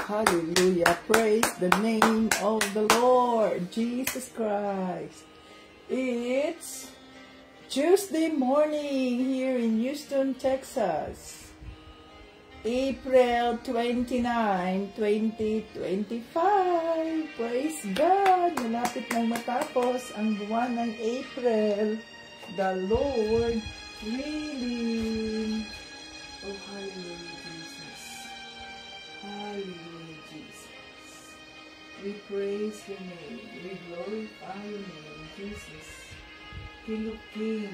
Hallelujah. Praise the name of the Lord Jesus Christ. It's Tuesday morning here in Houston, Texas. April 29, 2025. Praise God. Malapit nang matapos ang buwan ng April. The Lord really. Oh, hallelujah, Jesus. Hallelujah, Jesus. We praise your name. We glorify your name, Jesus. King of kings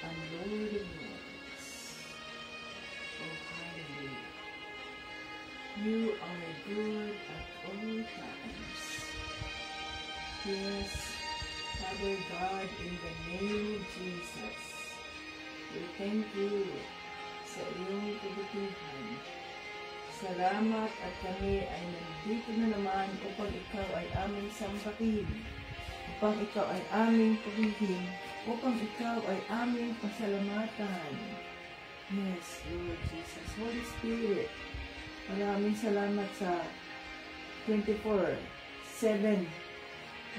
and Lord of lords. Oh, hallelujah. You are good at all times. Yes, Father God, in the name of Jesus, we thank you sa iyong kabutihan. Salamat at kami ay nandito na naman upang ikaw ay aming sambahin, upang ikaw ay aming purihin, upang ikaw ay aming pasalamatan. Yes, Lord Jesus. Holy Spirit, maraming salamat sa 24/7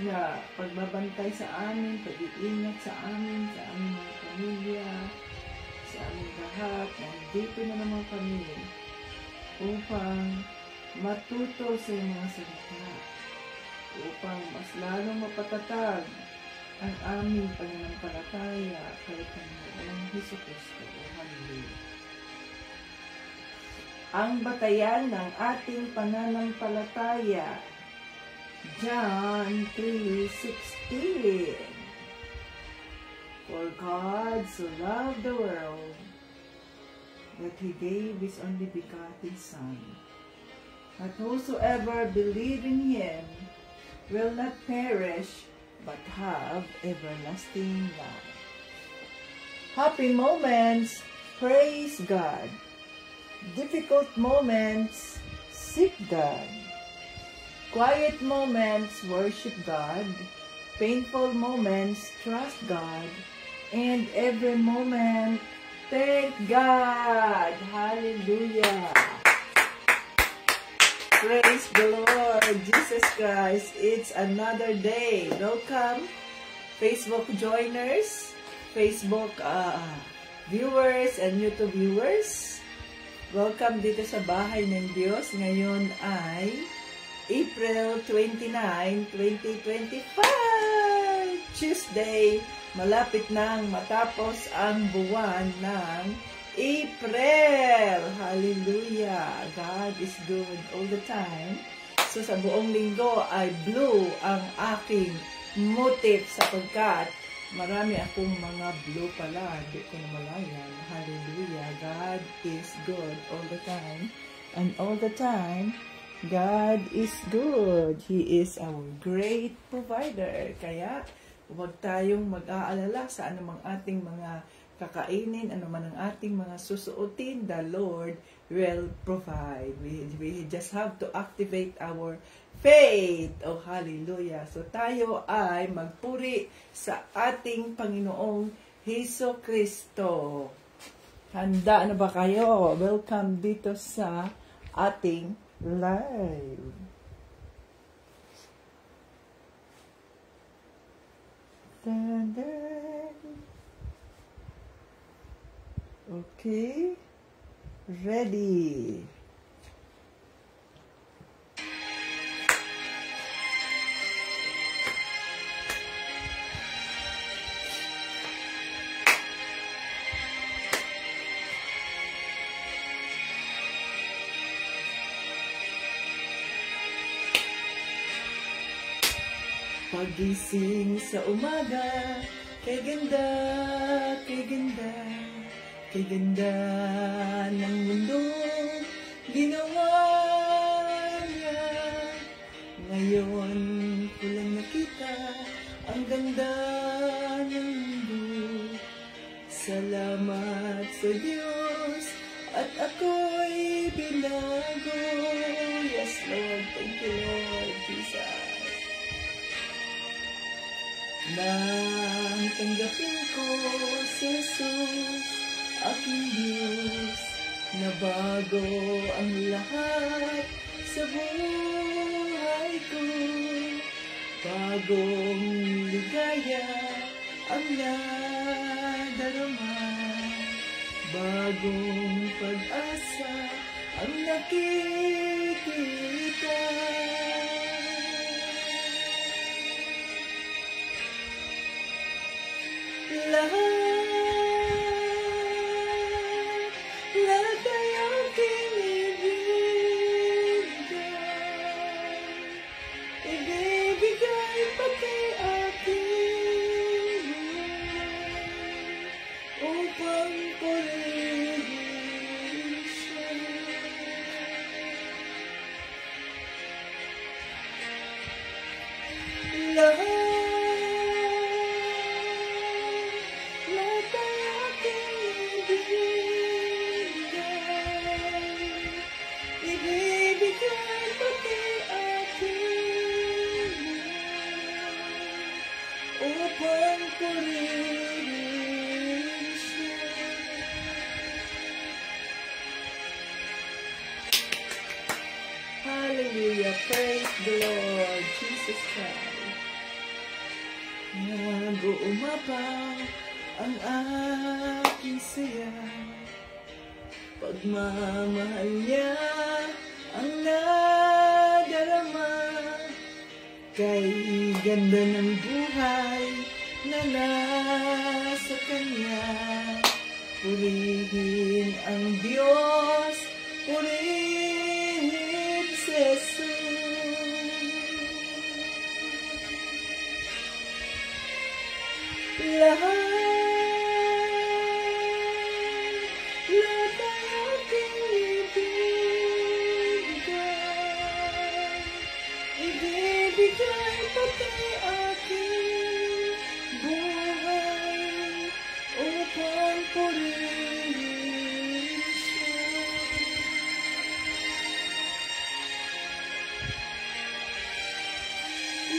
na pagbabantay sa amin, pag-iingat sa amin, sa aming mga pamilya, sa aming lahat. Nandito na naman kami upang matuto sa iyong mga salita, upang mas lalong mapatatag ang aming pananampalataya kay Panginoong Jesucristo. Hallelujah. Ang batayan ng ating pananampalataya, John 3:16. For God so loved the world that He gave His only begotten Son, that whosoever believe in Him will not perish, but have everlasting life. Happy moments, praise God. Difficult moments, seek God. Quiet moments, worship God. Painful moments, trust God. And every moment, thank God. Hallelujah. Praise the Lord Jesus Christ. It's another day. Welcome, Facebook joiners, Facebook viewers, and YouTube viewers. Welcome dito sa bahay ng Diyos. Ngayon ay April 29, 2025. Tuesday. Malapit nang matapos ang buwan ng April. Hallelujah. God is good all the time. So sa buong linggo ay blue ang aking motif sapagkat marami akong mga blue pala. Hindi ko namalayan. Hallelujah. God is good all the time. And all the time, God is good. He is our great provider. Kaya huwag tayong mag-aalala sa anumang ating mga kakainin, anuman ang ating mga susuotin. The Lord will provide. We just have to activate our faith. Oh, hallelujah. So tayo ay magpuri sa ating Panginoong Hesus Kristo. Handa na ba kayo? Welcome dito sa ating live. Okay, ready. Pagising sa umaga, kay ganda, kay ganda, kay ganda ng mundo, ginawa niya. Ngayon ko lang nakita ang ganda ng mundo. Salamat sa Diyos at ako'y binago. Yes, Lord. Thank you, Lord Jesus. Nang tanggapin ko si Jesus, aking Diyos, Nabago ang lahat sa buhay ko. Bagong ligaya ang nadarama. Bagong pag-asa ang nakikita. Lahat ay aking ibibigay pati aking upang purihin siya. Lahat ay aking ibibigay pati aking upang purihin siya. Hallelujah! Praise the Lord Jesus Christ. Nag-uumapang ang aking saya. Pagmamahal niya ang nadarama. Kay ganda ng buhay na nasa kanya. Purihin ang Diyos, purihin si Jesus. Lahat ay aking ibibigay pati aking buhay upang purihin siya.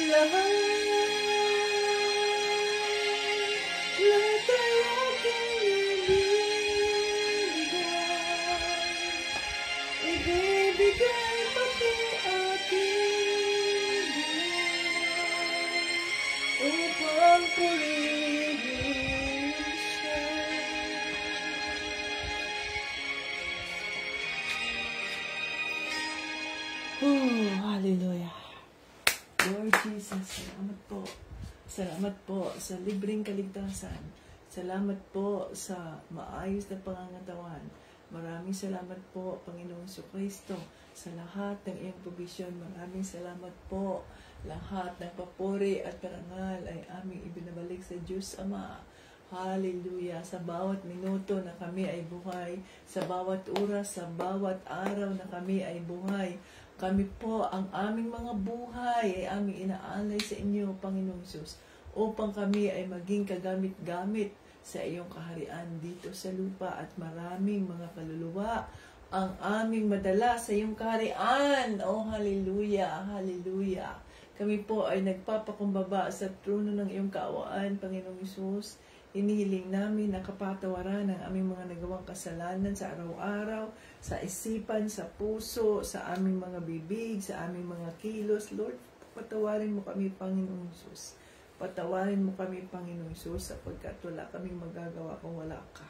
Lahat ay aking ibibigay pati aking buhay upang purihin siya. Oh, hallelujah. Lord Jesus, salamat po. Salamat po sa libreng kaligtasan. Salamat po sa maayos na pangangatawan. Maraming salamat po, Panginoong Jesucristo, sa lahat ng iyong provision. Maraming salamat po. Lahat ng papuri at parangal ay aming ibinabalik sa Diyos Ama. Hallelujah! Sa bawat minuto na kami ay buhay, sa bawat oras, sa bawat araw na kami ay buhay, kami po, ang aming mga buhay ay aming inaalay sa inyo, Panginoong Diyos, upang kami ay maging kagamit-gamit sa iyong kaharian dito sa lupa, at maraming mga kaluluwa ang aming madala sa iyong kaharian. Oh, hallelujah! Hallelujah! Kami po ay nagpapakumbaba sa trono ng iyong kaawaan, Panginoong Diyos. Inihiling namin na kapatawaran ang aming mga nagawang kasalanan sa araw-araw, sa isipan, sa puso, sa aming mga bibig, sa aming mga kilos. Lord, patawarin mo kami, Panginoong Diyos. Patawarin mo kami, Panginoong Diyos, sapagkat wala kaming magagawa kung wala ka.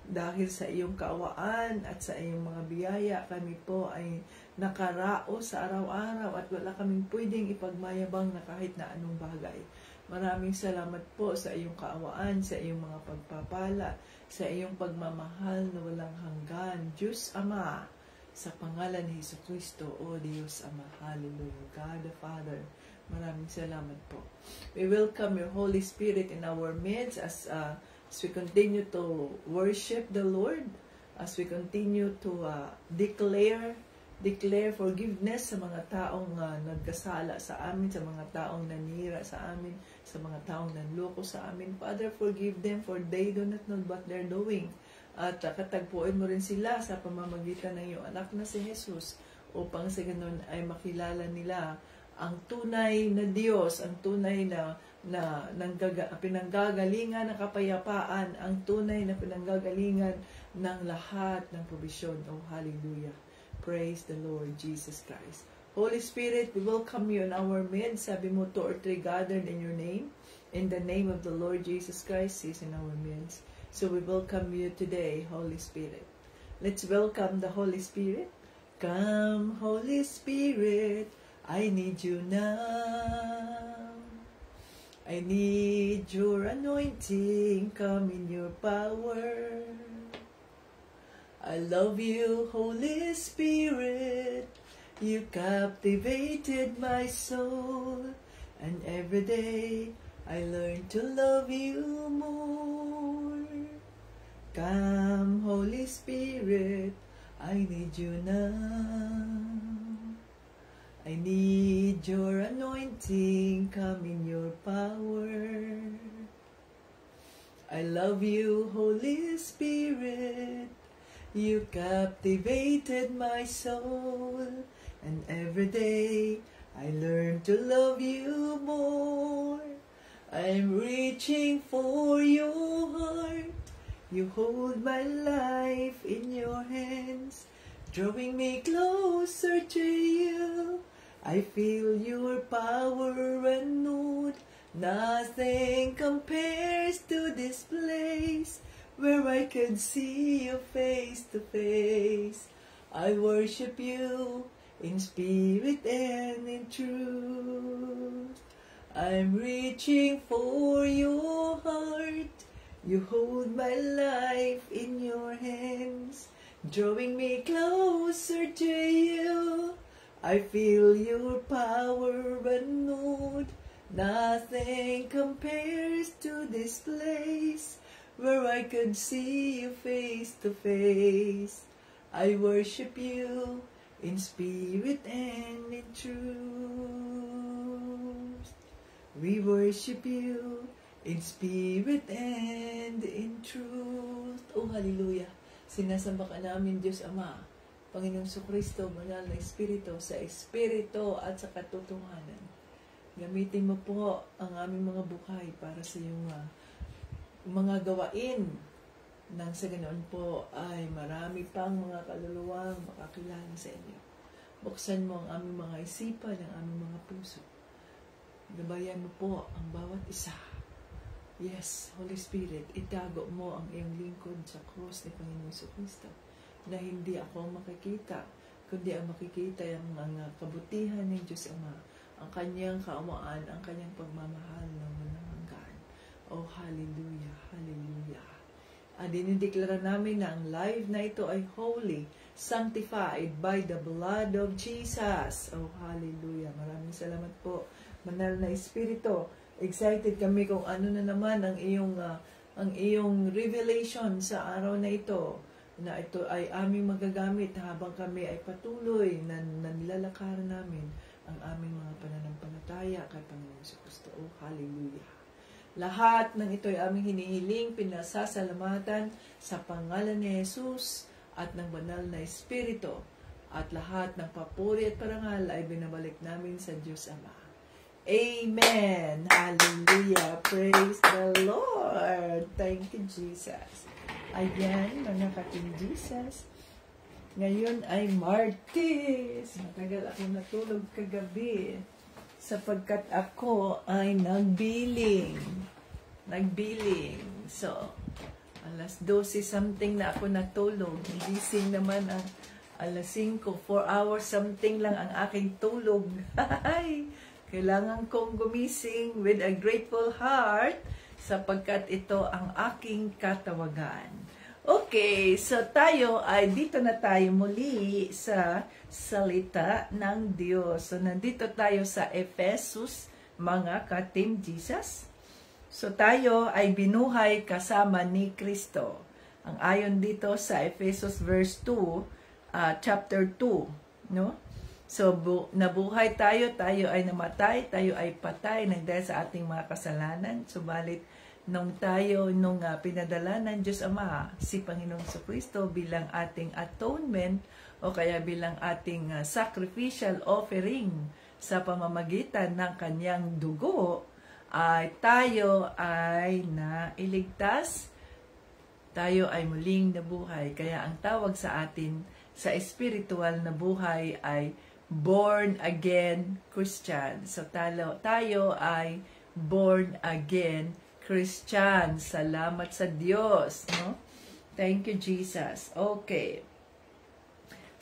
Dahil sa iyong kaawaan at sa iyong mga biyaya, kami po ay nakaraos sa araw-araw at wala kaming pwedeng ipagmayabang na kahit na anong bagay. Maraming salamat po sa iyong kaawaan, sa iyong mga pagpapala, sa iyong pagmamahal na walang hanggan. Diyos Ama, sa pangalan ni Jesucristo, O Diyos Ama, hallelujah. God the Father, maraming salamat po. We welcome your Holy Spirit in our midst as we continue to worship the Lord, as we continue to declare forgiveness sa mga taong nagkasala sa amin, sa mga taong nanira sa amin, sa mga taong nanloko sa amin. Father, forgive them for they do not know what they're doing. At katagpuin mo rin sila sa pamamagitan ng iyong anak na si Jesus, upang sa ganun ay makilala nila ang tunay na Diyos, ang tunay na pinanggagalingan ng kapayapaan, ang tunay na pinanggagalingan ng lahat ng provision. Oh, hallelujah. Praise the Lord Jesus Christ. Holy Spirit, we welcome you in our midst. Sabi mo, 2 or 3 gathered in your name. In the name of the Lord Jesus Christ, He is in our midst. So we welcome you today, Holy Spirit. Let's welcome the Holy Spirit. Come, Holy Spirit, I need you now. I need your anointing, come in your power. I love you, Holy Spirit. You captivated my soul, and every day I learn to love you more. Come, Holy Spirit, I need you now. I need your anointing, come in your power. I love you, Holy Spirit. You captivated my soul, and every day I learn to love you more. I'm reaching for your heart. You hold my life in your hands, drawing me closer to you. I feel your power renewed. Nothing compares to this place where I can see you face to face. I worship you in spirit and in truth. I'm reaching for your heart. You hold my life in your hands, drawing me closer to you. I feel your power renewed. Nothing compares to this place where I can see you face to face. I worship you in spirit and in truth. We worship you in spirit and in truth. Oh, hallelujah. Sinasamba ka namin, Diyos Ama, Panginoong Kristo, Banal na Espiritu, sa Espiritu at sa katotohanan. Gamitin mo po ang aming mga buhay para sa iyong mga gawain nang sa ganoon po ay marami pang mga kaluluwang makakilala sa inyo. Buksan mo ang aming mga isipan, ang aming mga puso. Gabayan mo po ang bawat isa. Yes, Holy Spirit, itago mo ang iyong lingkod sa krus ni Panginoong Kristo na hindi ako makikita, kundi ang makikita ang mga kabutihan ng Diyos Ama, ang kanyang kaumaan, ang kanyang pagmamahal ng walang hanggan. Oh, hallelujah, hallelujah. Dinideklara namin na ang live na ito ay holy, sanctified by the blood of Jesus. Oh, hallelujah. Maraming salamat po, Banal na Espiritu. Excited kami kung ano na naman ang iyong revelation sa araw na ito, na ito ay aming magagamit habang kami ay patuloy na nilalakaran namin ang aming mga pananampalataya kay Panginoon Kristo. Oh, hallelujah. Lahat ng ito ay aming hinihiling, pinasasalamatan sa pangalan ni Jesus at ng Banal na Espiritu. At lahat ng papuri at parangal ay binabalik namin sa Diyos Ama. Amen. Hallelujah. Praise the Lord. Thank you, Jesus. Ayan, mga kating Jesus. Ngayon ay Martes. Matagal ako natulog kagabi sapagkat ako ay nagbiling. So, alas 12 something na ako natulog. Gising naman ang alas 5. 4 hours something lang ang aking tulog. Kailangan kong gumising with a grateful heart sapagkat ito ang aking katawagan. Okay, so dito na tayo muli sa salita ng Diyos. So nandito tayo sa Ephesus, mga ka-Team Jesus. So tayo ay binuhay kasama ni Kristo. Ang ayon dito sa Ephesus verse 2, chapter 2, no? So nabuhay tayo ay namatay, tayo ay patay dahil sa ating mga kasalanan. Subalit nung pinadala ng Diyos Ama si Panginoong Kristo bilang ating atonement o kaya bilang ating sacrificial offering sa pamamagitan ng kanyang dugo, ay tayo ay nailigtas tayo ay muling nabuhay. Kaya ang tawag sa atin sa spiritual na buhay ay born again Christian. So tayo ay born again Christian. Salamat sa Diyos, no? Thank you, Jesus. Okay.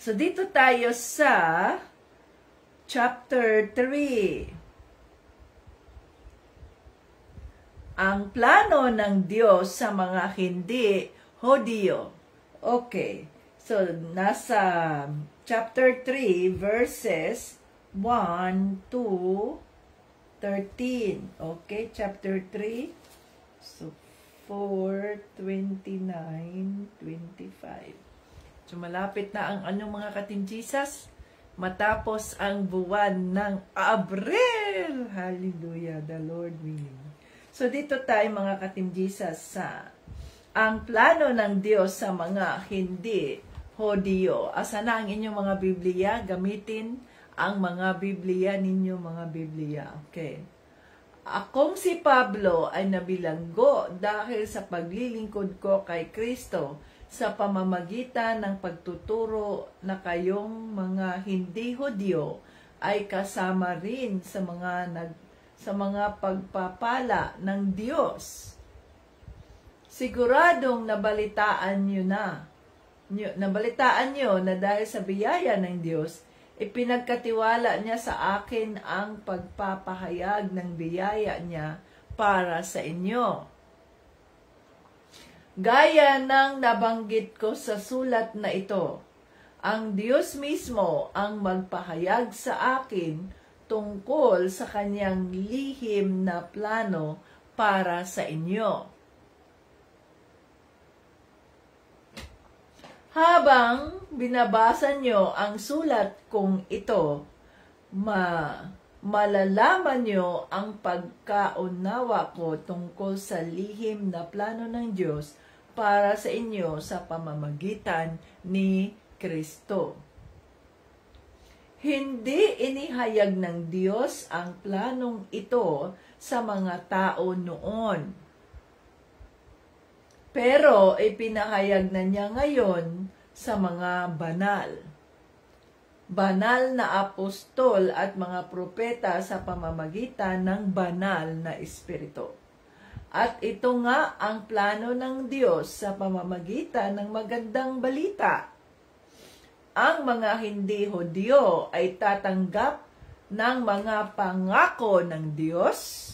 So dito tayo sa chapter 3. Ang plano ng Diyos sa mga hindi Hudyo. Okay. So, nasa chapter 3, verses 1 to 13. Okay, chapter 3. So, 4, 29, 25. So, malapit na ang anong mga katim Jesus? Matapos ang buwan ng Abril. Hallelujah, the Lord willing. So, dito tayo mga katim Jesus sa ang plano ng Diyos sa mga hindi Hudyo. Asa na ang inyong mga Biblia? Gamitin ang mga Biblia ninyo, mga Biblia. Okay. Akong si Pablo ay nabilanggo dahil sa paglilingkod ko kay Kristo sa pamamagitan ng pagtuturo na kayong mga hindi Hudyo ay kasama rin sa mga pagpapala ng Diyos. Siguradong nabalitaan nyo na dahil sa biyaya ng Diyos, ipinagkatiwala niya sa akin ang pagpapahayag ng biyaya niya para sa inyo. Gaya ng nabanggit ko sa sulat na ito, ang Diyos mismo ang magpahayag sa akin tungkol sa kanyang lihim na plano para sa inyo. Habang binabasa nyo ang sulat kong ito, malalaman nyo ang pagkaunawa ko tungkol sa lihim na plano ng Diyos para sa inyo sa pamamagitan ni Kristo. Hindi inihayag ng Diyos ang planong ito sa mga tao noon. Pero ipinahayag na niya ngayon sa mga banal. Banal na apostol at mga propeta sa pamamagitan ng banal na espiritu. At ito nga ang plano ng Diyos sa pamamagitan ng magandang balita. Ang mga hindi Hudyo ay tatanggap ng mga pangako ng Diyos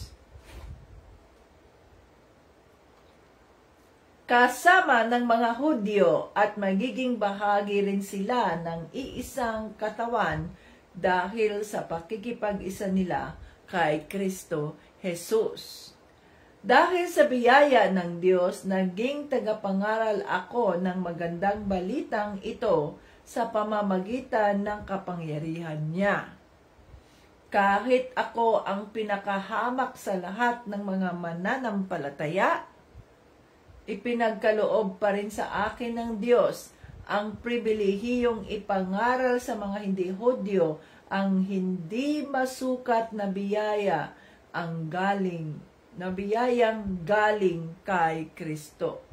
kasama ng mga Hudyo at magiging bahagi rin sila ng iisang katawan dahil sa pakikipag-isa nila kay Kristo Jesus. Dahil sa biyaya ng Diyos, naging tagapangaral ako ng magandang balitang ito sa pamamagitan ng kapangyarihan niya. Kahit ako ang pinakahamak sa lahat ng mga mananampalataya, ipinagkaloob pa rin sa akin ng Diyos ang pribilehiyong ipangaral sa mga hindi Hudyo ang hindi masukat na biyaya biyayang galing kay Kristo.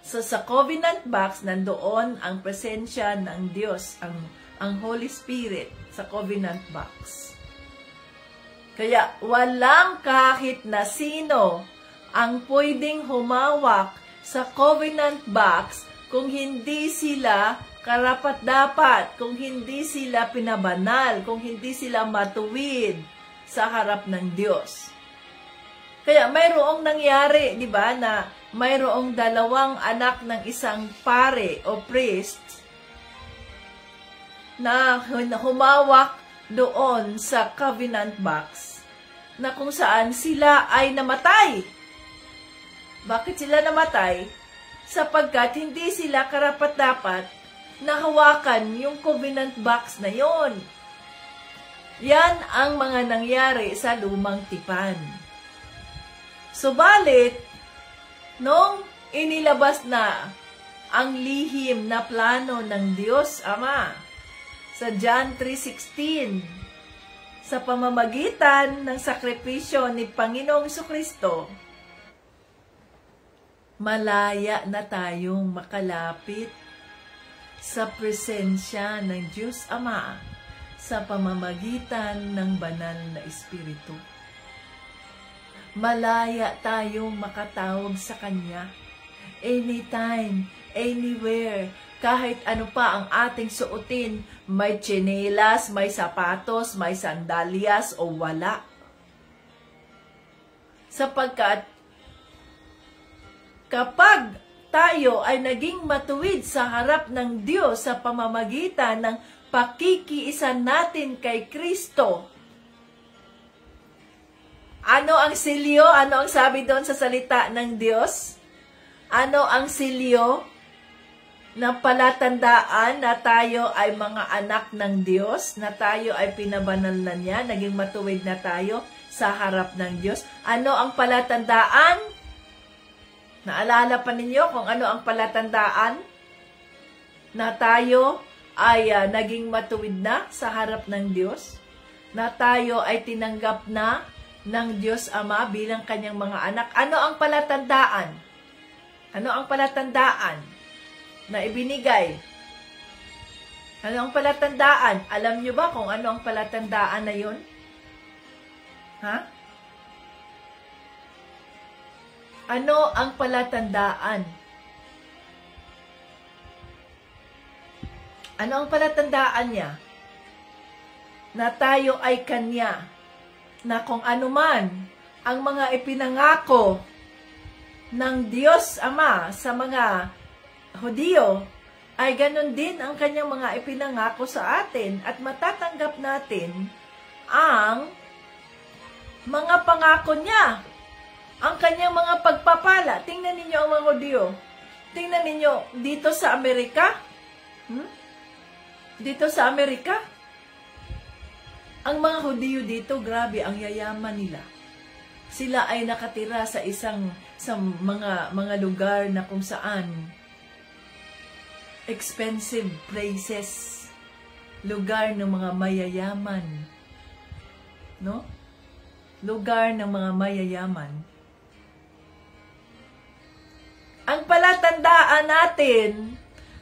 So, sa covenant box, nandoon ang presensya ng Diyos, ang Holy Spirit sa covenant box. Kaya, walang kahit na sino ang pwedeng humawak sa covenant box kung hindi sila karapat-dapat, kung hindi sila pinabanal, kung hindi sila matuwid sa harap ng Diyos. Kaya mayroong nangyari, di ba, na mayroong dalawang anak ng isang pare o priest na humawak doon sa covenant box na kung saan sila ay namatay. Bakit sila namatay? Sapagkat hindi sila karapat-dapat na hawakan yung covenant box na yon. Yan ang mga nangyari sa lumang tipan. Subalit, nung inilabas na ang lihim na plano ng Diyos Ama sa John 3:16, sa pamamagitan ng sakripisyo ni Panginoong Jesucristo, malaya na tayong makalapit sa presensya ng Diyos Ama sa pamamagitan ng banal na Espiritu. Malaya tayong makatawag sa Kanya anytime, anywhere, kahit ano pa ang ating suotin, may tsinelas, may sapatos, may sandalyas o wala. Sapagkat kapag tayo ay naging matuwid sa harap ng Diyos sa pamamagitan ng pakikiisa natin kay Kristo. Ano ang silyo? Ano ang sabi doon sa salita ng Diyos? Ano ang silyo na palatandaan na tayo ay mga anak ng Diyos, na tayo ay pinabanal na niya, naging matuwid na tayo sa harap ng Diyos? Ano ang palatandaan? Naalala pa ninyo kung ano ang palatandaan na tayo ay naging matuwid na sa harap ng Diyos? Na tayo ay tinanggap na ng Diyos Ama bilang kanyang mga anak? Ano ang palatandaan? Ano ang palatandaan na ibinigay? Ano ang palatandaan? Alam nyo ba kung ano ang palatandaan na yun? Ha? Ano ang palatandaan? Ano ang palatandaan niya? Na tayo ay Kanya. Na kung ano man ang mga ipinangako ng Diyos Ama sa mga Hudyo, ay ganun din ang Kanyang mga ipinangako sa atin at matatanggap natin ang mga pangako niya. Ang kanyang mga pagpapala. Tingnan ninyo ang mga Hudyo. Tingnan ninyo dito sa Amerika. Dito sa Amerika. Ang mga Hudyo dito, grabe, ang yayaman nila. Sila ay nakatira sa mga lugar na kung saan expensive places. Lugar ng mga mayayaman. No? Lugar ng mga mayayaman. Ang palatandaan natin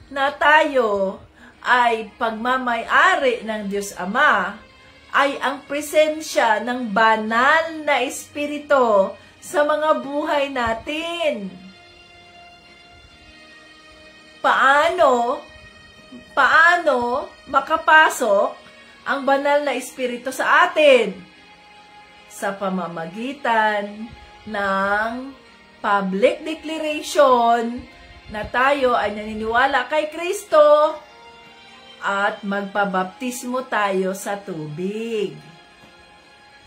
na tayo ay pagmamay-ari ng Diyos Ama ay ang presensya ng banal na Espiritu sa mga buhay natin. Paano makapasok ang banal na Espiritu sa atin? Sa pamamagitan ng public declaration na tayo ay naniniwala kay Kristo at magpabaptismo tayo sa tubig.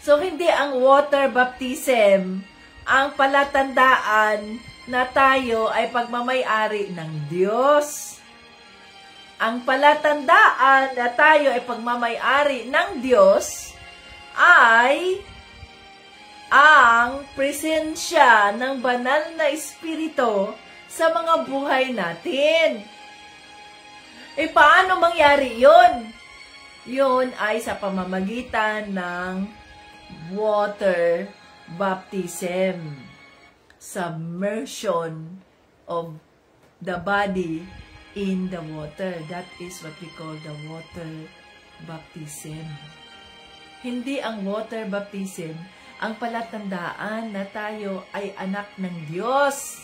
So, hindi ang water baptism ang palatandaan na tayo ay pagmamay-ari ng Diyos. Ang palatandaan na tayo ay pagmamay-ari ng Diyos ay ang presensya ng banal na Espiritu sa mga buhay natin. E paano mangyari yun? Yun ay sa pamamagitan ng water baptism. Submersion of the body in the water. That is what we call the water baptism. Hindi ang water baptism ang palatandaan na tayo ay anak ng Diyos.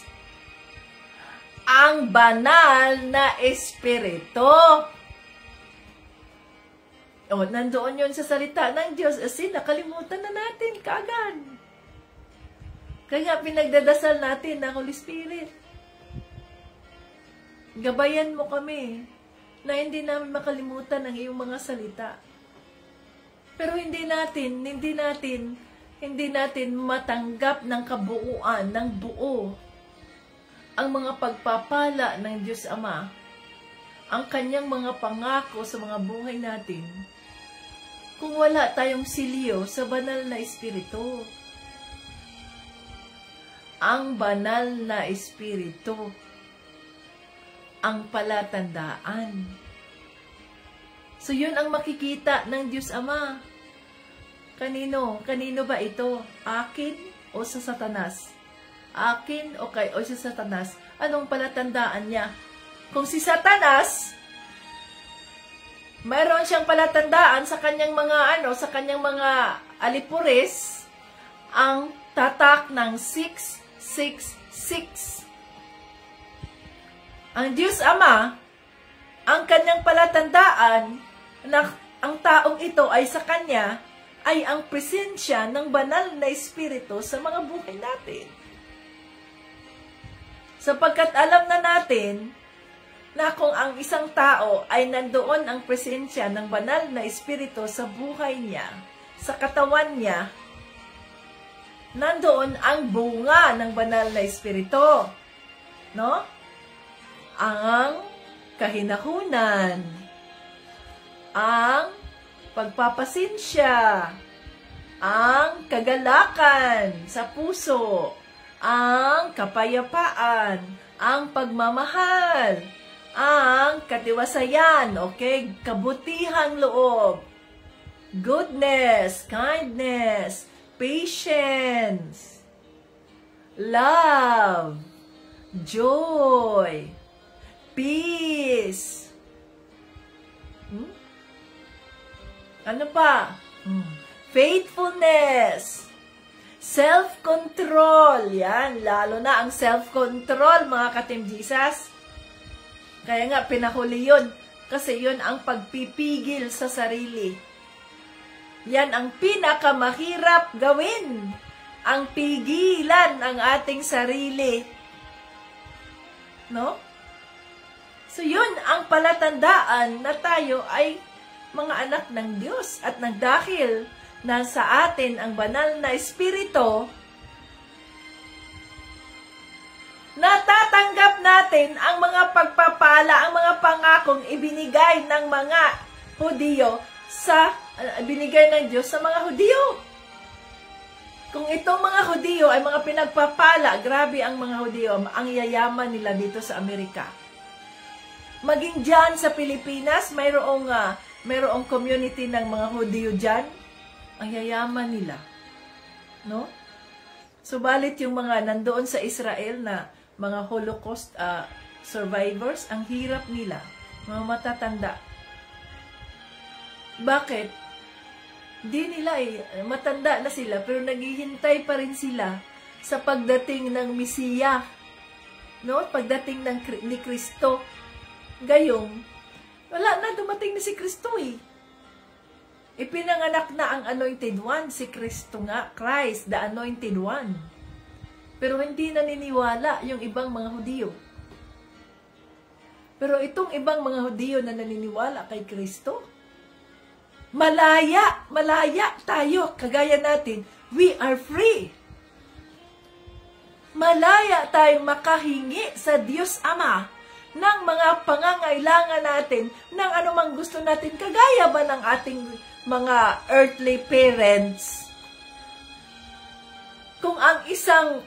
Ang banal na Espiritu. O, nandoon yun sa salita ng Diyos. Kasi nakalimutan na natin kaagad. Kaya pinagdadasal natin ng Holy Spirit. Gabayan mo kami na hindi namin makalimutan ang iyong mga salita. Pero hindi natin matanggap ng kabuuan, ng buo, ang mga pagpapala ng Diyos Ama, ang kanyang mga pangako sa mga buhay natin, kung wala tayong silyo sa banal na Espiritu. Ang banal na Espiritu, ang palatandaan. So, yun ang makikita ng Diyos Ama. Kanino? Kanino ba ito? Akin o sa Satanas? Akin o sa Satanas? Anong palatandaan niya? Kung si Satanas, mayroon siyang palatandaan sa kanyang mga sa kanyang mga alipures, ang tatak ng 666. Ang Diyos Ama, ang kanyang palatandaan na ang taong ito ay sa kanya ay ang presensya ng banal na Espiritu sa mga buhay natin. Sapagkat alam na natin na kung ang isang tao ay nandoon ang presensya ng banal na Espiritu sa buhay niya, sa katawan niya, nandoon ang bunga ng banal na Espiritu. No? Ang kahinahunan, ang pagpapasensya, ang kagalakan sa puso, ang kapayapaan, ang pagmamahal, ang katiwasayan, okay? Kabutihang loob, goodness, kindness, patience, love, joy, peace. Ano pa? Faithfulness, self-control. Yan, lalo na ang self-control, mga ka-Team Jesus. Kaya nga, pinahuli yun. Kasi yun ang pagpipigil sa sarili. Yan ang pinakamahirap gawin. Ang pigilan ang ating sarili. No? So yun ang palatandaan na tayo ay mga anak ng Diyos. At nagdahil na sa atin ang banal na Espiritu, natatanggap natin ang mga pagpapala, ang mga pangakong ibinigay ng mga Hudiyo binigay ng Diyos sa mga Hudiyo. Kung itong mga Hudiyo ay mga pinagpapala, grabe ang mga Hudiyo, ang yayaman nila dito sa Amerika. Maging dyan sa Pilipinas, mayroong community ng mga Hudiyo dyan, ang yayaman nila. No? Subalit yung mga nandoon sa Israel na mga Holocaust survivors, ang hirap nila, mga matatanda. Bakit? Di nila matanda na sila, pero naghihintay pa rin sila sa pagdating ng Mesiya, no? Pagdating ni Kristo. Gayong, wala na, dumating na si Kristo eh. Ipinanganak na ang Anointed One, si Kristo nga, Christ, the Anointed One. Pero hindi naniniwala yung ibang mga Hudiyo. Pero itong ibang mga Hudiyo na naniniwala kay Kristo, malaya tayo, kagaya natin, we are free. Malaya tayong makahingi sa Diyos Ama ng mga pangangailangan natin, ng anumang gusto natin, kagaya ba ng ating mga earthly parents. Kung ang isang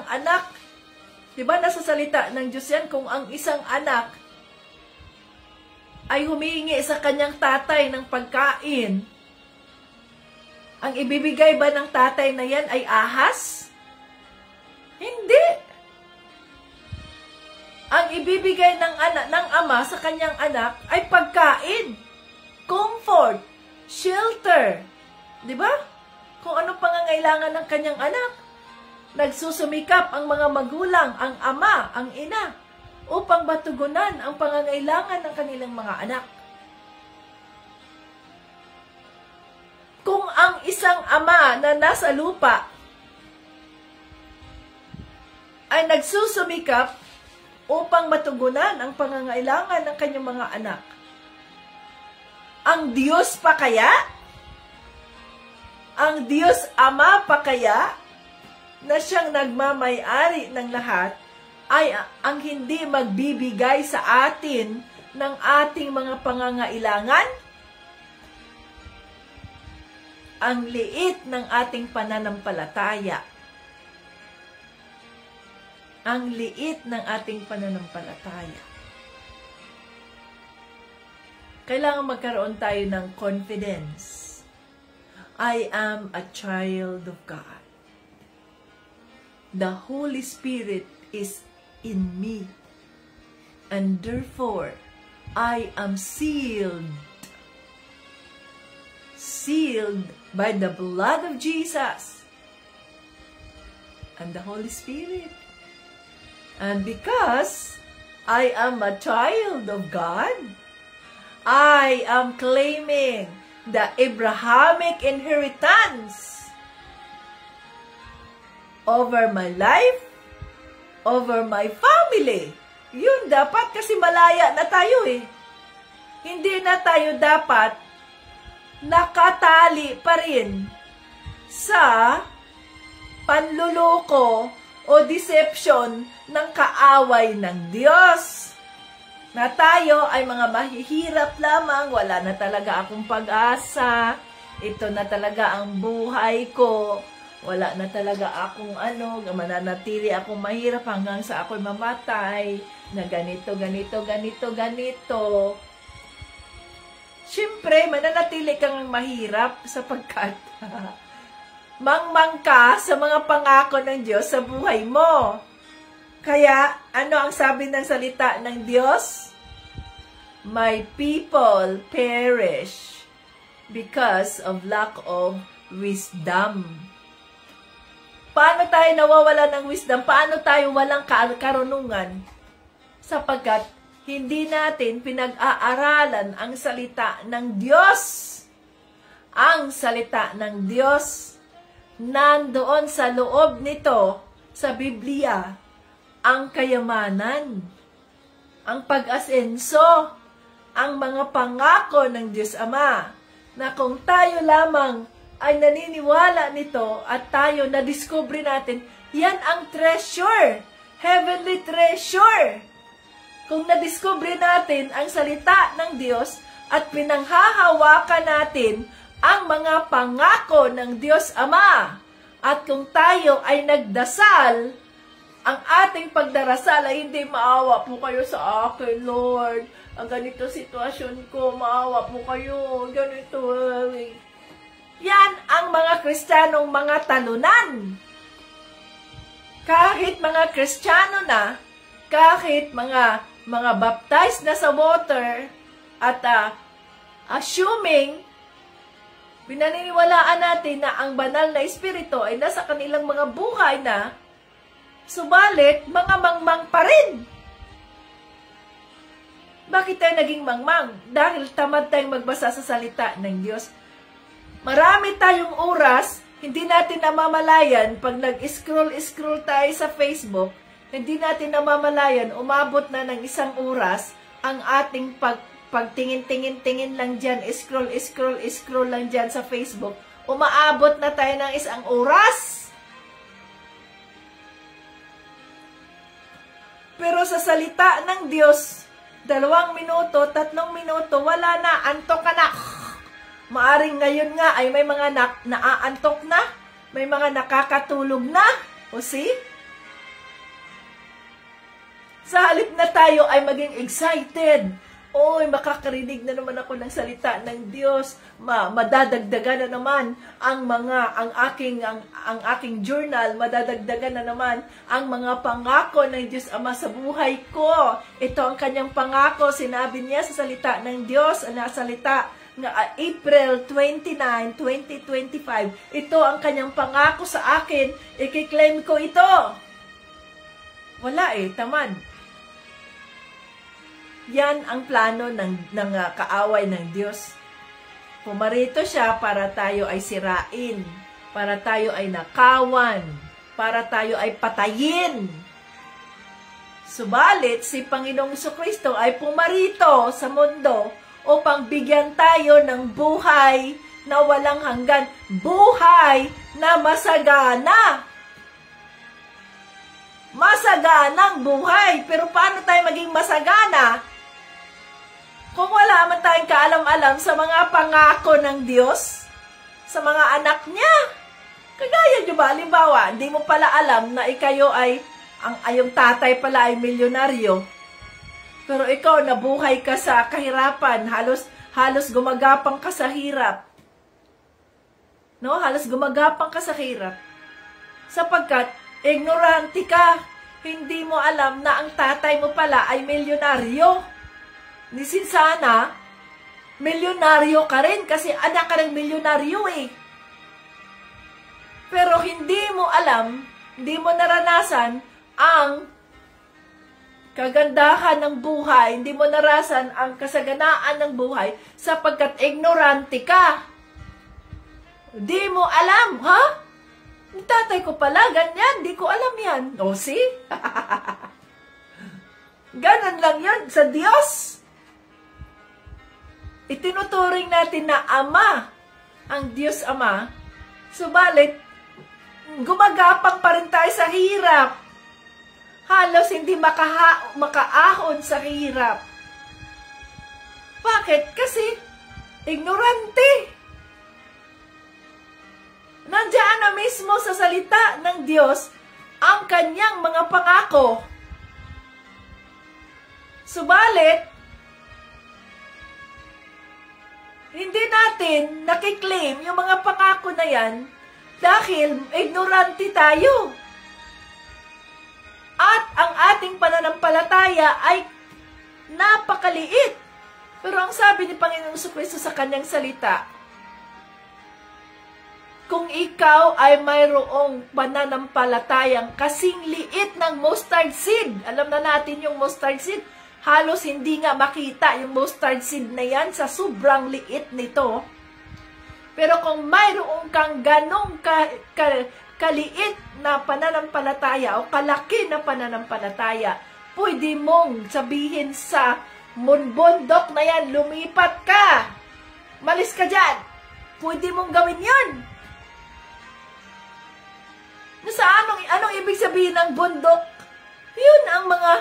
anak, 'di ba nasa salita ng Diyos yan, kung ang isang anak ay humihingi sa kanyang tatay ng pagkain, ang ibibigay ba ng tatay na yan ay ahas? Hindi. Ang ibibigay ng ama sa kanyang anak ay pagkain, comfort, shelter. Di ba? Kung ano pangangailangan ng kanyang anak. Nagsusumikap ang mga magulang, ang ama, ang ina, upang matugunan ang pangangailangan ng kanilang mga anak. Kung ang isang ama na nasa lupa ay nagsusumikap upang matugunan ang pangangailangan ng kanyang mga anak, ang Diyos pa kaya? Ang Diyos Ama pa kaya na siyang nagmamay-ari ng lahat ay ang hindi magbibigay sa atin ng ating mga pangangailangan? Ang liit ng ating pananampalataya. Ang liit ng ating pananampalataya. Kailangan magkaroon tayo ng confidence. I am a child of God. The Holy Spirit is in me. And therefore, I am sealed. Sealed by the blood of Jesus and the Holy Spirit. And because I am a child of God, I am claiming the Abrahamic inheritance over my life, over my family. Yun dapat kasi malaya na tayo eh. Hindi na tayo dapat nakatali pa rin sa panluloko o deception ng kaaway ng Diyos. Na tayo ay mga mahihirap lamang, wala na talaga akong pag-asa, ito na talaga ang buhay ko, wala na talaga akong mananatili akong mahirap hanggang sa ako'y mamatay, na ganito, ganito, ganito, ganito. Siyempre, mananatili kang mahirap sapagkat mangmang ka sa mga pangako ng Diyos sa buhay mo. Kaya, ano ang sabi ng salita ng Diyos? My people perish because of lack of wisdom. Paano tayo nawawala ng wisdom? Paano tayo walang karunungan? Sapagkat hindi natin pinag-aaralan ang salita ng Diyos. Ang salita ng Diyos nandoon sa loob nito, sa Biblia, ang kayamanan, ang pag-asenso, ang mga pangako ng Diyos Ama, na kung tayo lamang ay naniniwala nito at tayo na-discover natin, yan ang treasure, heavenly treasure. Kung na-discover natin ang salita ng Diyos at pinanghahawakan natin ang mga pangako ng Diyos Ama. At kung tayo ay nagdasal, ang ating pagdarasal ay hindi, maawa po kayo sa akin, Lord. Ang ganito sitwasyon ko, maawa po kayo, ganito. Yan ang mga Kristiyanong mga talunan. Kahit mga Kristiyano na, kahit mga baptized na sa water, at assuming, pinaniniwalaan natin na ang banal na espiritu ay nasa kanilang mga buhay na, subalit, mga mangmang pa rin. Bakit tayo naging mangmang? Dahil tamad tayong magbasa sa salita ng Diyos. Marami tayong oras, hindi natin namamalayan, pag nag-scroll tayo sa Facebook, hindi natin namamalayan, umabot na ng 1 oras, ang ating pagtingin-tingin lang dyan, scroll lang dyan sa Facebook, umaabot na tayo ng 1 oras. Pero sa salita ng Diyos, 2 minuto, 3 minuto, wala na, antok ka na. Maaring ngayon nga ay may mga naaantok na, may mga nakakatulog na. O see? Sa halip na tayo ay maging excited Oy, makakarinig na naman ako ng salita ng Diyos. Madadagdagan na naman ang aking journal, madadagdagan na naman ang mga pangako ng Diyos Ama sa buhay ko. Ito ang kanyang pangako, sinabi niya sa salita ng Diyos, na salita na April 29, 2025. Ito ang kanyang pangako sa akin. I-claim ko ito. Wala tamad. Yan ang plano ng kaaway ng Diyos. Pumarito siya para tayo ay sirain, para tayo ay nakawan, para tayo ay patayin. Subalit, si Panginoong Jesucristo ay pumarito sa mundo upang bigyan tayo ng buhay na walang hanggan, buhay na masagana. Masaganang buhay. Pero paano tayo maging masagana kung wala man tayong kaalam-alam sa mga pangako ng Diyos, sa mga anak niya? Kagaya nyo ba, halimbawa, hindi mo pala alam na ikayo ay, yung tatay pala ay milyonaryo, pero ikaw nabuhay ka sa kahirapan, halos gumagapang ka sa hirap. No? Halos gumagapang ka sa hirap. Sapagkat, ignorante ka, hindi mo alam na ang tatay mo pala ay milyonaryo. Nisin sana, milyonaryo ka rin kasi anak ka ng milyonaryo Pero hindi mo alam, hindi mo naranasan ang kagandahan ng buhay, hindi mo naranasan ang kasaganaan ng buhay sapagkat ignorante ka. Hindi mo alam, ha? Yung tatay ko pala, ganyan, di ko alam yan. O, see? Ganon lang yan sa Diyos. Itinuturing natin na Ama, ang Diyos Ama, subalit, gumagapang pa rin tayo sa hirap. Halos hindi makaahon sa hirap. Bakit? Kasi, ignorante. Nandiyan na mismo sa salita ng Diyos ang kanyang mga pangako. Subalit, hindi natin nakiklaim yung mga pangako na yan dahil ignorante tayo. At ang ating pananampalataya ay napakaliit. Pero ang sabi ni Panginoong Jesucristo sa kanyang salita, kung ikaw ay mayroong pananampalatayang kasing liit ng mustard seed, alam na natin yung mustard seed, halos hindi nga makita yung mustard seed na yan sa sobrang liit nito. Pero kung mayroong kang ganong kaliit na pananampalataya o kalaki na pananampalataya, pwede mong sabihin sa bundok na yan, lumipat ka, malis ka dyan. Pwede mong gawin yan. Anong ibig sabihin ng bundok? Yun ang mga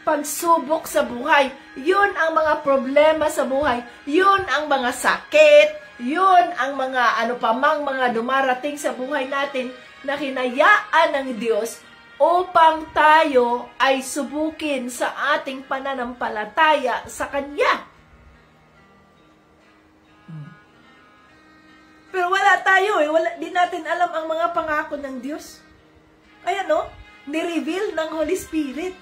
pagsubok sa buhay. Yun ang mga problema sa buhay. Yun ang mga sakit. Yun ang mga mga dumarating sa buhay natin na hinayaan ng Diyos upang tayo ay subukin sa ating pananampalataya sa Kanya. Pero wala tayo di natin alam ang mga pangako ng Diyos. Kaya ni-reveal ng Holy Spirit.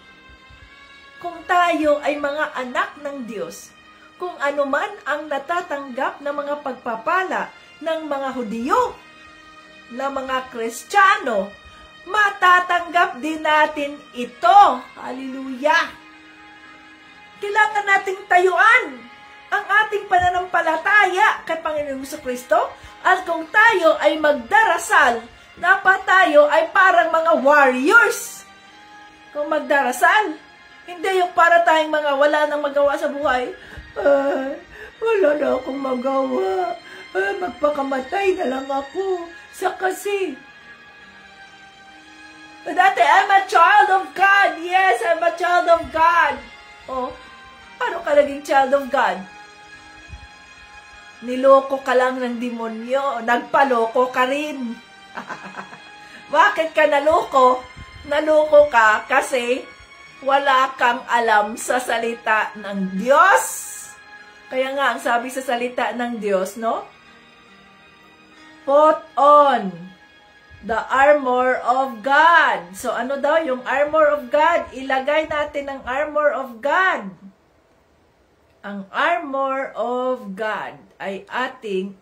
Kung tayo ay mga anak ng Diyos, kung ano man ang natatanggap na mga pagpapala ng mga Hudyo, na mga Kristiyano, matatanggap din natin ito. Hallelujah! Kailangan nating tayuan ang ating pananampalataya kay Panginoong Jesucristo. At kung tayo ay magdarasal, dapat tayo ay parang mga warriors. Kung magdarasal, hindi yung para tayong mga wala nang magawa sa buhay. Wala na akong magawa. Magpakamatay na lang ako. Kasi dati, I'm a child of God. Yes, I'm a child of God. Oh, paano ka naging child of God? Niloko ka lang ng demonyo. Nagpaloko ka rin. Bakit ka naloko? Naloko ka kasi wala kang alam sa salita ng Diyos. Kaya nga, ang sabi sa salita ng Diyos, no? Put on the armor of God. So, ano daw yung armor of God? Ilagay natin ang armor of God. Ang armor of God ay ating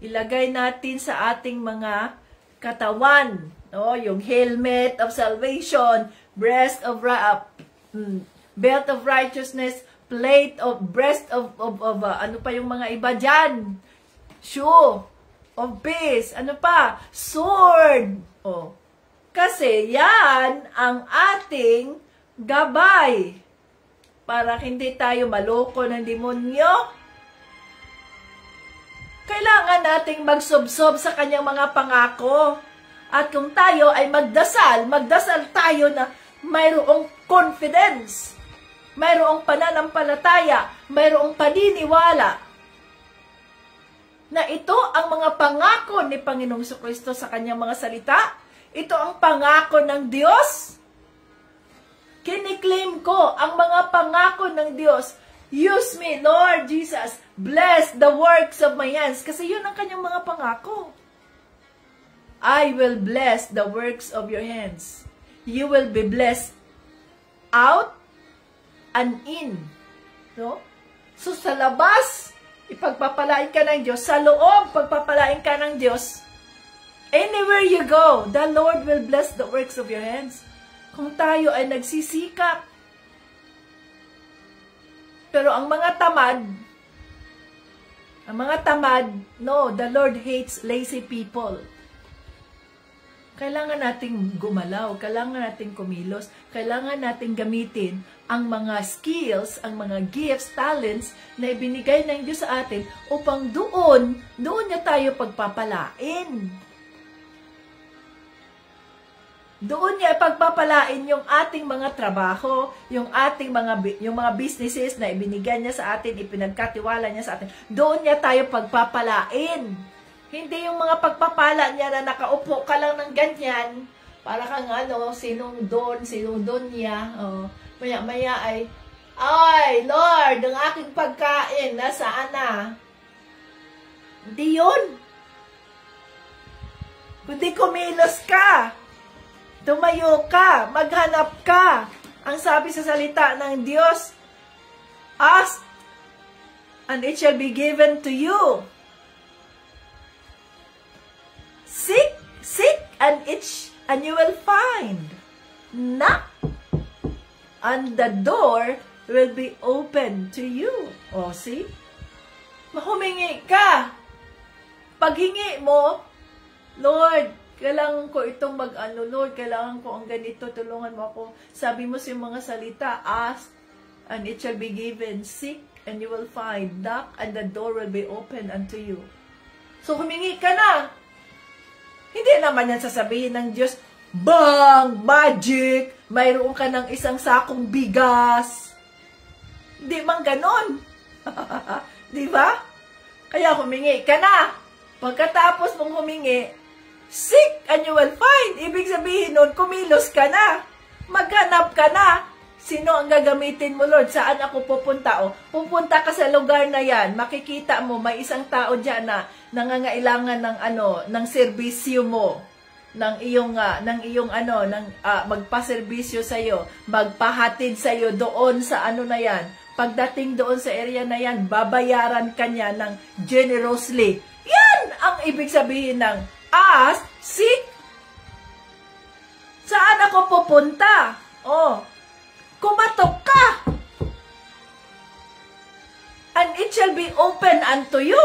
ilagay natin sa ating mga katawan. No? Yung helmet of salvation, belt of righteousness, breast of ano pa yung mga iba dyan? Shoe of peace. Ano pa? Sword. Oh. Kasi yan ang ating gabay. Para hindi tayo maloko ng demonyo. Kailangan nating magsubsob sa kanyang mga pangako. At kung tayo ay magdasal tayo na mayroong confidence, mayroong pananampalataya, mayroong paniniwala na ito ang mga pangako ni Panginoong Jesucristo sa kanyang mga salita. Ito ang pangako ng Diyos. Kiniklaim ko ang mga pangako ng Diyos. Use me, Lord Jesus. Bless the works of my hands. Kasi yun ang kanyang mga pangako. I will bless the works of your hands. You will be blessed out and in. No? So sa labas, ipagpapalain ka ng Diyos. Sa loob, pagpapalain ka ng Diyos. Anywhere you go, the Lord will bless the works of your hands. Kung tayo ay nagsisikap. Pero ang mga tamad, no, the Lord hates lazy people. Kailangan nating gumalaw, kailangan nating kumilos, kailangan nating gamitin ang mga skills, ang mga gifts, talents na ibinigay ng Diyos sa atin upang doon niya tayo pagpapalain. Doon niya ipagpapalain yung ating mga trabaho, yung mga businesses na ibinigay niya sa atin, ipinagkatiwala niya sa atin. Doon niya tayo pagpapalain. Hindi yung mga pagpapala niya na nakaupo ka lang ng ganyan, para kang sinong don niya. Oh, maya ay, Lord, ang aking pagkain, nasaan na? Hindi yun. Kundi kumilos ka. Tumayo ka, maghanap ka. Ang sabi sa salita ng Diyos, ask, and it shall be given to you. Seek, and you will find. Knock, and the door will be open to you. O, see? Humingi ka. Paghingi mo, Lord, kailangan ko itong Lord, kailangan ko ang ganito, tulungan mo ako. Sabi mo sa mga salita, ask, and it shall be given. Seek, and you will find. Knock, and the door will be open unto you. So, humingi ka na. Hindi naman yan sasabihin ng Diyos, bang, magic, mayroon ka ng isang sakong bigas. Hindi man ganon. Di ba? Kaya humingi ka na. Pagkatapos mong humingi, seek and you will find. Ibig sabihin nun, kumilos ka na. Maghanap ka na. Sino ang gagamitin mo, Lord? Saan ako pupunta? O, pupunta ka sa lugar na yan. Makikita mo, may isang tao dyan na nangangailangan ng serbisyo mo. Magpaserbisyo sa'yo. Magpahatid sa'yo doon sa na yan. Pagdating doon sa area na yan, babayaran ka niya ng generously. Yan ang ibig sabihin ng ask, seek. Saan ako pupunta? Oh, kumatok ka. And it shall be open unto you.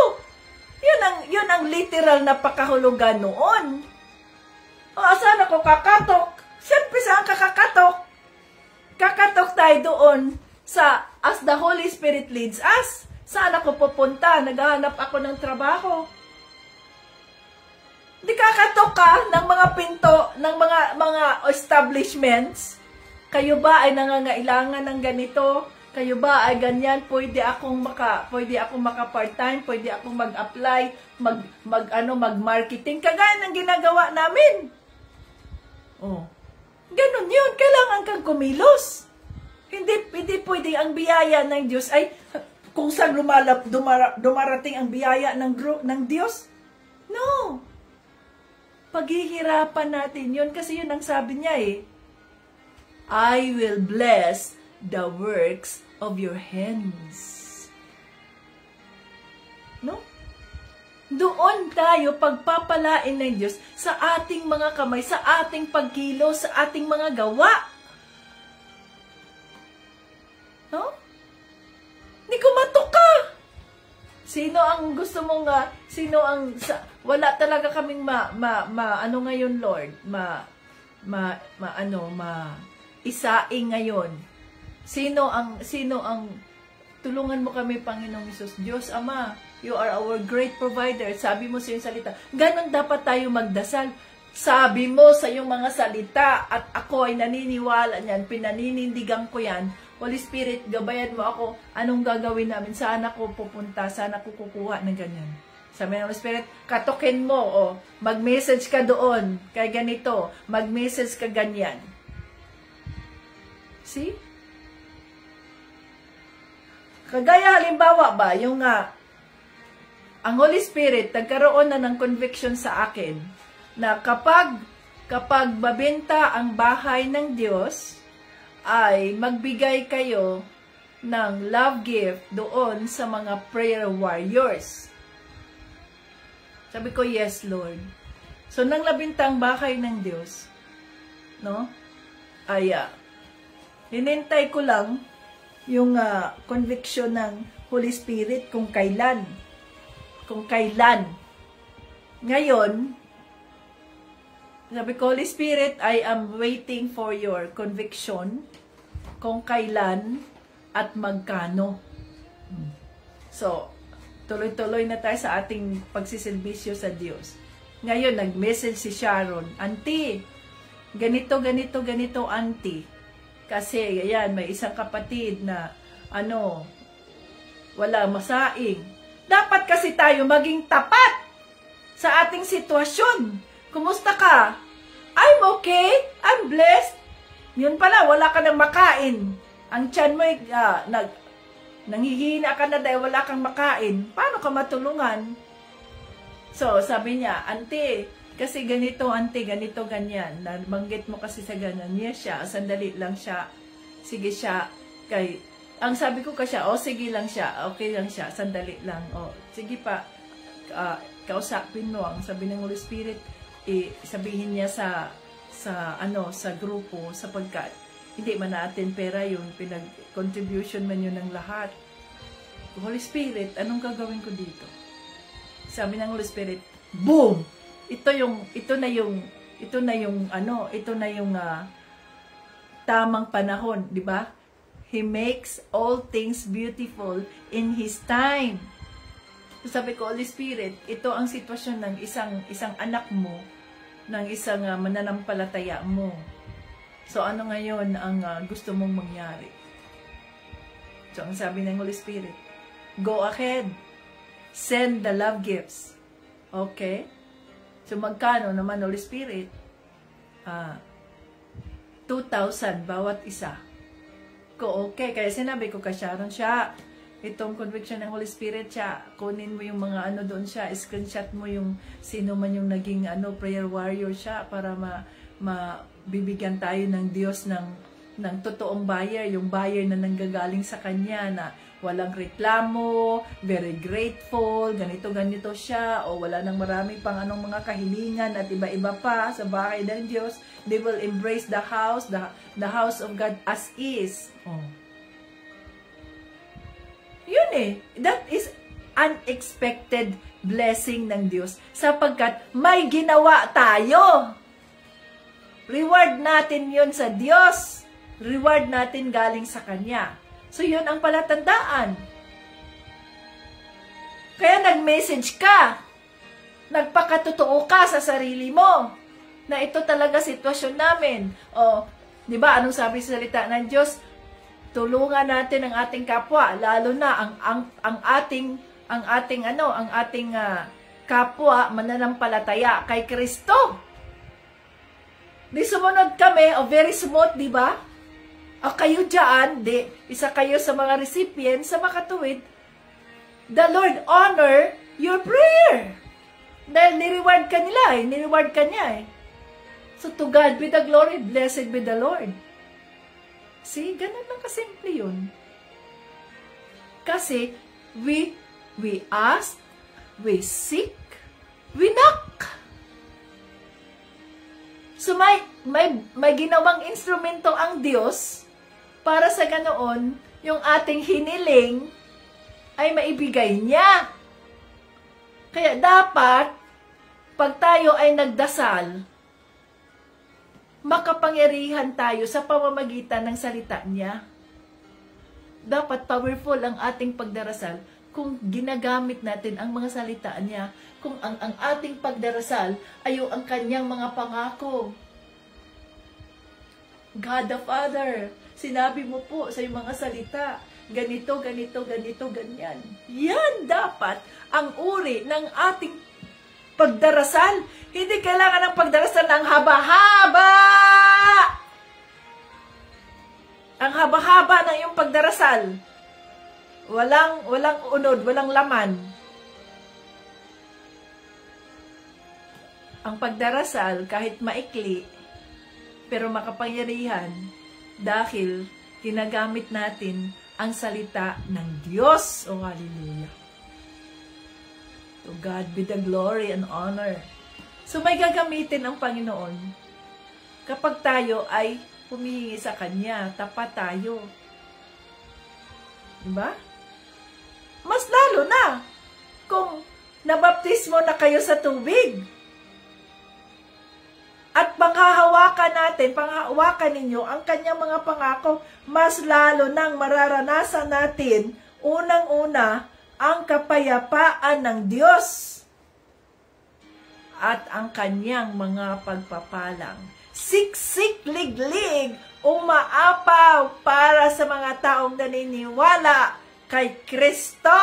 Yun ang literal na pakahulugan noon. O, saan ako kakatok? Siyempre, saan ka kakatok? Kakatok tayo doon as the Holy Spirit leads us. Saan ako pupunta? Naghahanap ako ng trabaho. Di kakatok ka ng mga pinto, ng mga establishments. Kayo ba ay nangangailangan ng ganito? Kayo ba ay ganyan? Pwede akong maka-part-time, pwede akong mag-apply, mag-marketing, kagaya ng ginagawa namin. Oh. Ganun yun. Kailangan kang kumilos. Hindi pwede ang biyaya ng Diyos ay kung saan dumarating ang biyaya ng Diyos. No. Paghihirapan natin yun kasi yun ang sabi niya eh. I will bless the works of your hands. No? Doon tayo pagpapalain ng Diyos sa ating mga kamay, sa ating pagkilos, sa ating mga gawa. No? Hindi ko matuka. Sino ang gusto mong, wala talaga kaming ano ngayon, Lord, isaing ngayon. Sino ang, tulungan mo kami, Panginoong Hesus. Diyos, Ama, you are our great provider. Sabi mo sa iyong salita. Ganon dapat tayo magdasal. Sabi mo sa iyong mga salita at ako ay naniniwala niyan, pinaninindigan ko yan. Holy Spirit, gabayan mo ako. Anong gagawin namin? Saan ako pupunta? Saan ako kukuha ng ganyan? Sabi ng Holy Spirit, katukin mo. Mag-message ka doon. Kay ganito. Mag-message ka ganyan. See? Kagaya halimbawa ba, yung ang Holy Spirit, nagkaroon na ng conviction sa akin na kapag babenta ang bahay ng Diyos, ay magbigay kayo ng love gift doon sa mga prayer warriors. Sabi ko, yes, Lord. So, nang labintang bahay ng Diyos, no? Ay, hinintay ko lang yung conviction ng Holy Spirit kung kailan. Ngayon, sabi ko, Holy Spirit, I am waiting for your conviction kung kailan at magkano. So, tuloy-tuloy na tayo sa ating pagsiservisyo sa Diyos. Ngayon, nag-message si Sharon, Auntie, ganito, Auntie. Kasi, ayan, may isang kapatid na, wala masaing. Dapat kasi tayo maging tapat sa ating sitwasyon. Kumusta ka? I'm okay. I'm blessed. Yun pala, wala ka nang makain. Ang tiyan mo, nanghihina ka na dahil wala kang makain. Paano ka matulungan? So, sabi niya, Auntie, kasi ganito, Auntie, ganito, ganyan. Nabanggit mo kasi sa ganyan. Yes, siya. Sandali lang siya. Sige siya. Ang sabi ko kasi, sige lang siya. Okay lang siya. Sandali lang. Sige pa. Kausapin mo. Ang sabi ng Holy Spirit, sabihin niya sa grupo, sapagkat hindi man natin pera yun, pinag-contribution man yun ng lahat. Holy Spirit, anong gagawin ko dito? Sabi ng Holy Spirit, boom! Ito na yung tamang panahon, di ba? He makes all things beautiful in His time. So sabi ko, Holy Spirit, ito ang sitwasyon ng isang anak mo, ng isang mananampalataya mo. So ano ngayon ang gusto mong mangyari? So ang sabi ng Holy Spirit, go ahead, send the love gifts. Okay? So magkano naman, Holy Spirit? 2,000 bawat isa. Okay, kaya sinabi ko kay Sharon, siya, itong conviction ng Holy Spirit, siya, kunin mo yung mga doon siya, screenshot mo yung sino man yung naging prayer warrior siya para mabibigyan tayo ng Diyos ng totoong buyer, yung buyer na nanggagaling sa Kanya na walang reklamo, very grateful, ganito siya, o wala nang marami pang mga kahilingan at iba-iba pa sa bahay ng Diyos. They will embrace the house of God as is. Yun that is unexpected blessing ng Diyos sapagkat may ginawa tayo. Reward natin yun sa Diyos. Reward natin galing sa Kanya. So, yun ang palatandaan. Kaya nag-message ka. Nagpakatotoo ka sa sarili mo na ito talaga sitwasyon namin. Di ba? Anong sabi sa salita ng Diyos? Tulungan natin ang ating kapwa, lalo na ang ating kapwa mananampalataya kay Kristo. Di sumunod kami, very smooth, di ba? Kayo dyan, isa kayo sa mga recipients sa makatuwid, the Lord honor your prayer. Dahil nireward ka nila nireward ka niya So to God be the glory, blessed be the Lord. See, ganun lang kasimple yun. Kasi, we ask, we seek, we knock. So may ginawang instrumento ang Diyos para sa ganoon, yung ating hiniling ay maibigay niya. Kaya dapat, pag tayo ay nagdasal, makapangyarihan tayo sa pamamagitan ng salita niya. Dapat powerful ang ating pagdarasal kung ginagamit natin ang mga salita niya. Kung ang ating pagdarasal ay ang kanyang mga pangako. God the Father, sinabi mo po sa iyong mga salita, ganito, ganito, ganito, ganyan. Yan dapat ang uri ng ating pagdarasal. Hindi kailangan ng pagdarasal ng haba-haba. Ang haba-haba ng iyong pagdarasal. Walang unod, walang laman. Ang pagdarasal, kahit maikli, pero makapangyarihan, dahil ginagamit natin ang salita ng Diyos. Oh, hallelujah. To God be the glory and honor. So, may gagamitin ang Panginoon kapag tayo ay humihingi sa Kanya, tapat tayo. Diba? Mas lalo na kung nabaptismo na kayo sa tubig. At panghahawakan ninyo ang kanyang mga pangako, mas lalo nang mararanasan natin, unang-una, ang kapayapaan ng Diyos at ang kanyang mga pagpapalang. Siksik, liglig, umaapaw para sa mga taong naniniwala kay Kristo.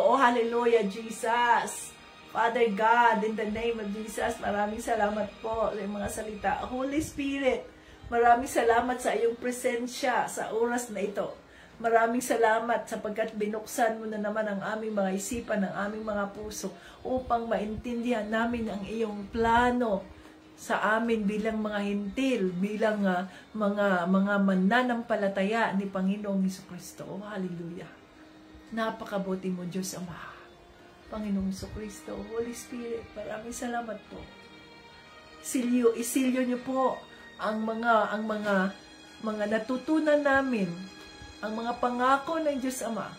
Oh, hallelujah, Jesus. Father God, in the name of Jesus, maraming salamat po sa mga salita. Holy Spirit, maraming salamat sa iyong presensya sa oras na ito. Maraming salamat sapagkat binuksan mo na naman ang aming mga isipan, ang aming mga puso upang maintindihan namin ang iyong plano sa amin bilang mga hintil, bilang mga mananampalataya ni Panginoong Jesucristo. Oh, hallelujah. Napakabuti mo, Diyos Ama. Panginoong Jesucristo, Holy Spirit, maraming salamat po. Isilyo niyo po ang mga natutunan namin, ang mga pangako ng Diyos Ama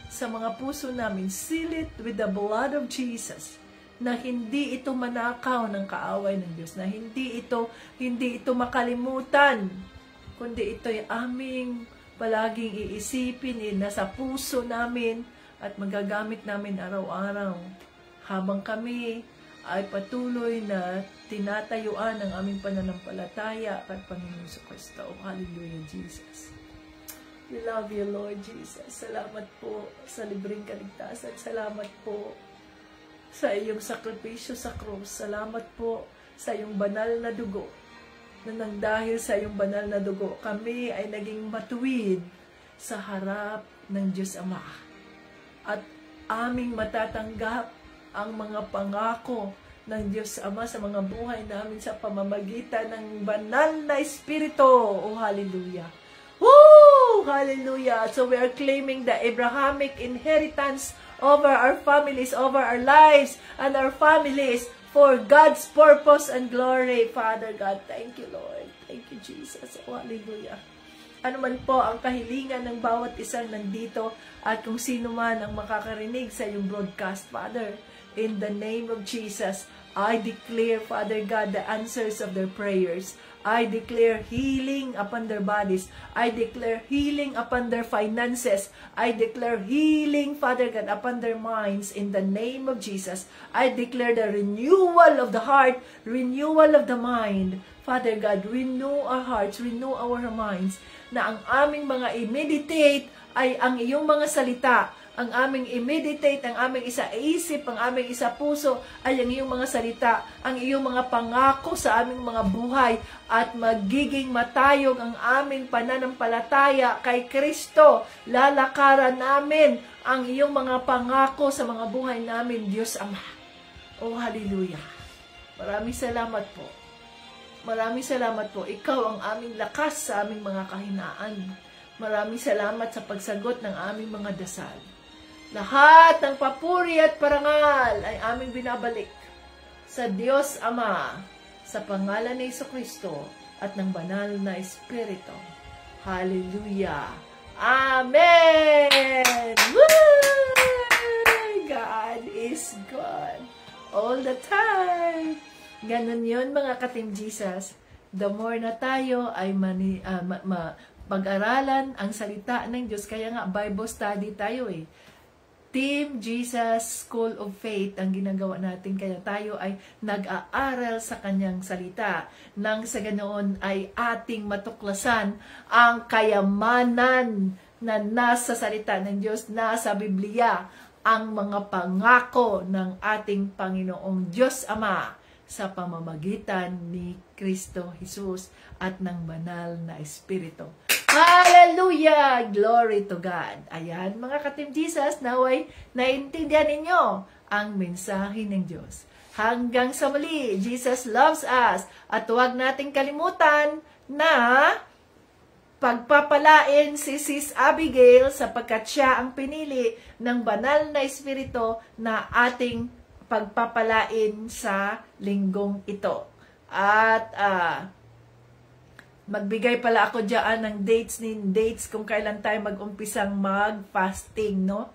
sa mga puso namin. Seal it with the blood of Jesus, na hindi ito manakaw ng kaaway ng Diyos, na hindi ito makalimutan, kundi ito'y aming palaging iisipin, nasa puso namin, at magagamit namin araw-araw habang kami ay patuloy na tinatayuan ang aming pananampalataya at Panginoon Jesucristo. Hallelujah, Jesus. We love you, Lord Jesus. Salamat po sa libreng kaligtasan. Salamat po sa iyong sakripisyo sa krus. Salamat po sa iyong banal na dugo, na nang dahil sa iyong banal na dugo, kami ay naging matuwid sa harap ng Diyos Ama. At aming matatanggap ang mga pangako ng Diyos Ama sa mga buhay namin sa pamamagitan ng banal na Espiritu. Oh, hallelujah. Woo! Hallelujah. So we are claiming the Abrahamic inheritance over our families, over our lives, and our families for God's purpose and glory. Father God, thank you, Lord. Thank you, Jesus. Oh, hallelujah. Ano man po ang kahilingan ng bawat isang nandito at kung sino man ang makakarinig sa iyong broadcast, Father, in the name of Jesus, I declare, Father God, the answers of their prayers. I declare healing upon their bodies. I declare healing upon their finances. I declare healing, Father God, upon their minds in the name of Jesus. I declare the renewal of the heart, renewal of the mind. Father God, renew our hearts, renew our minds, na ang aming mga i-meditate ay ang iyong mga salita, ang aming i-meditate, ang aming isa-isip, ang aming isa-puso ay ang iyong mga salita, ang iyong mga pangako sa aming mga buhay at magiging matayog ang aming pananampalataya kay Kristo. Lalakaran namin ang iyong mga pangako sa mga buhay namin, Diyos Ama. Oh, hallelujah. Maraming salamat po. Maraming salamat po. Ikaw ang aming lakas sa aming mga kahinaan. Maraming salamat sa pagsagot ng aming mga dasal. Lahat ng papuri at parangal ay aming binabalik sa Diyos Ama, sa pangalan ni Jesucristo at ng banal na Espiritu. Hallelujah. Amen! Woo! God is good all the time. Ganun yun mga ka-Team Jesus. The more na tayo ay pag-aralan ang salita ng Diyos. Kaya nga, Bible study tayo eh. Team Jesus School of Faith ang ginagawa natin. Kaya tayo ay nag-aaral sa kanyang salita. Nang sa ganoon ay ating matuklasan ang kayamanan na nasa salita ng Diyos, nasa Biblia, ang mga pangako ng ating Panginoong Diyos Ama sa pamamagitan ni Kristo Jesus at ng banal na Espiritu. Hallelujah! Glory to God. Ayan, mga ka-Team Jesus, naway naintindihan ninyo ang mensahe ng Diyos. Hanggang sa muli, Jesus loves us. At huwag nating kalimutan na pagpapalain si Sis Abigail sapagkat siya ang pinili ng banal na Espiritu na ating pagpapalain sa linggong ito. At magbigay pala ako diyan ng dates kung kailan tayo mag-umpisang mag-fasting, no?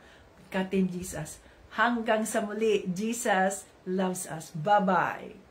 Ka-Team Jesus. Hanggang sa muli, Jesus loves us. Bye-bye.